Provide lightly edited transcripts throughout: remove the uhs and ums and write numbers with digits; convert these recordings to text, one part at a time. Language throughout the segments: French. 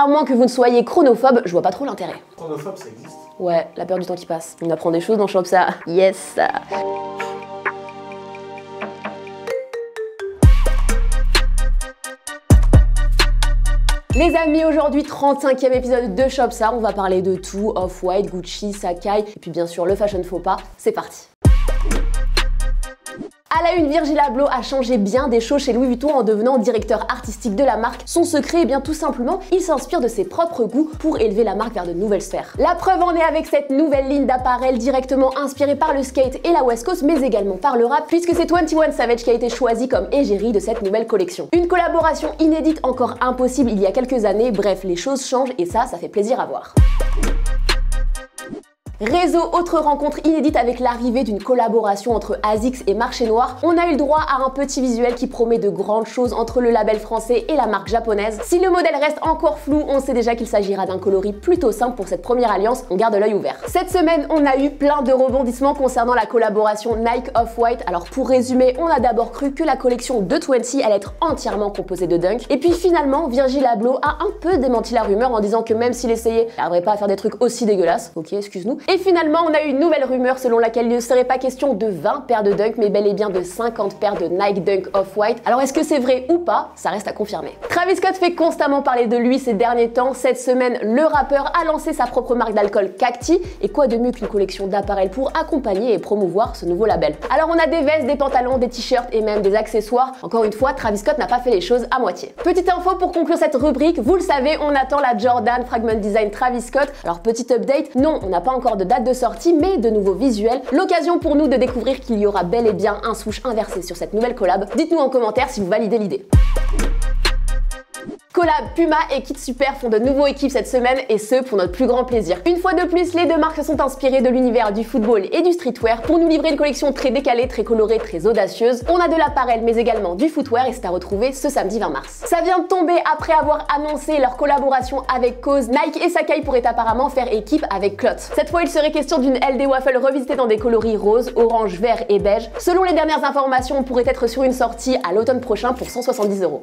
À moins que vous ne soyez chronophobe, je vois pas trop l'intérêt. Chronophobe, ça existe? Ouais, la peur du temps qui passe. On apprend des choses dans Shop ça. Yes. Les amis, aujourd'hui 35e épisode de Shop ça, on va parler de tout, Off-White, Gucci, Sacai, et puis bien sûr le fashion faux pas, c'est parti. À la une, Virgil Abloh a changé bien des choses chez Louis Vuitton en devenant directeur artistique de la marque. Son secret, bien tout simplement, il s'inspire de ses propres goûts pour élever la marque vers de nouvelles sphères. La preuve en est avec cette nouvelle ligne d'appareil directement inspirée par le skate et la West Coast, mais également par le rap, puisque c'est 21 Savage qui a été choisi comme égérie de cette nouvelle collection. Une collaboration inédite encore impossible il y a quelques années, bref, les choses changent et ça fait plaisir à voir. Réseau, autre rencontre inédite avec l'arrivée d'une collaboration entre ASICS et Marché Noir. On a eu le droit à un petit visuel qui promet de grandes choses entre le label français et la marque japonaise. Si le modèle reste encore flou, on sait déjà qu'il s'agira d'un coloris plutôt simple pour cette première alliance, on garde l'œil ouvert. Cette semaine, on a eu plein de rebondissements concernant la collaboration Nike Off-White. Alors pour résumer, on a d'abord cru que la collection de 20 allait être entièrement composée de Dunk. Et puis finalement, Virgil Abloh a un peu démenti la rumeur en disant que même s'il essayait, il n'arriverait pas à faire des trucs aussi dégueulasses. Ok, excuse-nous. Et finalement, on a eu une nouvelle rumeur selon laquelle il ne serait pas question de 20 paires de Dunk, mais bel et bien de 50 paires de Nike Dunk Off-White. Alors est-ce que c'est vrai ou pas? Ça reste à confirmer. Travis Scott fait constamment parler de lui ces derniers temps. Cette semaine, le rappeur a lancé sa propre marque d'alcool Cacti. Et quoi de mieux qu'une collection d'appareils pour accompagner et promouvoir ce nouveau label? Alors on a des vestes, des pantalons, des t-shirts et même des accessoires. Encore une fois, Travis Scott n'a pas fait les choses à moitié. Petite info pour conclure cette rubrique, vous le savez, on attend la Jordan Fragment Design Travis Scott. Alors petit update, non, on n'a pas encore de date de sortie, mais de nouveaux visuels. L'occasion pour nous de découvrir qu'il y aura bel et bien un swoosh inversé sur cette nouvelle collab. Dites-nous en commentaire si vous validez l'idée. Collab, Puma et Kid Super font de nouveaux équipes cette semaine et ce pour notre plus grand plaisir. Une fois de plus, les deux marques se sont inspirées de l'univers du football et du streetwear pour nous livrer une collection très décalée, très colorée, très audacieuse. On a de l'apparel mais également du footwear et c'est à retrouver ce samedi 20 mars. Ça vient de tomber après avoir annoncé leur collaboration avec Cause. Nike et Sacai pourraient apparemment faire équipe avec Clot. Cette fois, il serait question d'une LD Waffle revisitée dans des coloris rose, orange, vert et beige. Selon les dernières informations, on pourrait être sur une sortie à l'automne prochain pour 170 €.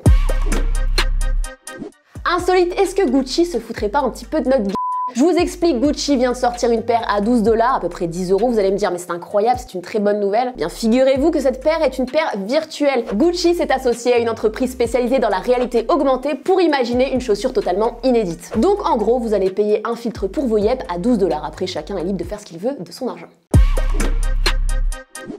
Insolite, est-ce que Gucci se foutrait pas un petit peu de notre gueule? Je vous explique, Gucci vient de sortir une paire à 12 $, à peu près 10 €. Vous allez me dire, mais c'est incroyable, c'est une très bonne nouvelle. Bien, figurez-vous que cette paire est une paire virtuelle. Gucci s'est associé à une entreprise spécialisée dans la réalité augmentée pour imaginer une chaussure totalement inédite. Donc en gros, vous allez payer un filtre pour vos yep à 12 $. Après, chacun est libre de faire ce qu'il veut de son argent.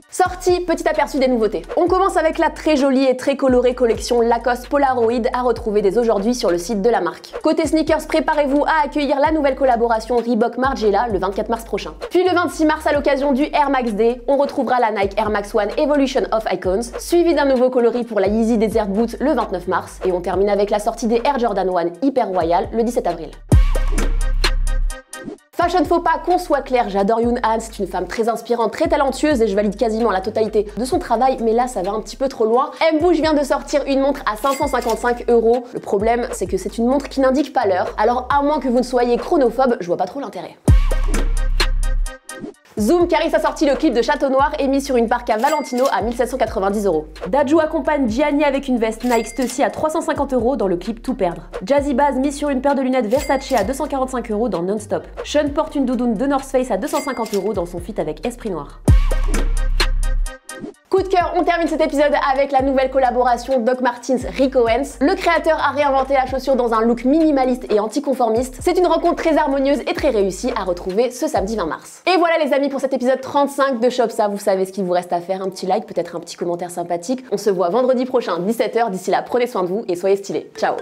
Sortie, petit aperçu des nouveautés. On commence avec la très jolie et très colorée collection Lacoste Polaroid à retrouver dès aujourd'hui sur le site de la marque. Côté sneakers, préparez-vous à accueillir la nouvelle collaboration Reebok Margiela le 24 mars prochain. Puis le 26 mars à l'occasion du Air Max Day, on retrouvera la Nike Air Max One Evolution of Icons, suivi d'un nouveau coloris pour la Yeezy Desert Boot le 29 mars et on termine avec la sortie des Air Jordan 1 Hyper Royal le 17 avril. Fashion faux pas, qu'on soit clair, j'adore Yoon Han, c'est une femme très inspirante, très talentueuse et je valide quasiment la totalité de son travail, mais là ça va un petit peu trop loin. M Bouge vient de sortir une montre à 555 €. Le problème, c'est que c'est une montre qui n'indique pas l'heure, alors à moins que vous ne soyez chronophobe, je vois pas trop l'intérêt. Zoom, Caris a sorti le clip de Château Noir émis sur une Parka Valentino à 1790 €. Dadju accompagne Gianni avec une veste Nike Stussy à 350 € dans le clip Tout perdre. Jazzy Baz mise sur une paire de lunettes Versace à 245 € dans Non-Stop. Sean porte une doudoune de North Face à 250 € dans son feat avec Esprit Noir. Coup de cœur, on termine cet épisode avec la nouvelle collaboration Doc Martens Rick Owens. Le créateur a réinventé la chaussure dans un look minimaliste et anticonformiste. C'est une rencontre très harmonieuse et très réussie à retrouver ce samedi 20 mars. Et voilà les amis pour cet épisode 35 de Shop ça. Vous savez ce qu'il vous reste à faire, un petit like, peut-être un petit commentaire sympathique. On se voit vendredi prochain 17 h. D'ici là, prenez soin de vous et soyez stylés. Ciao.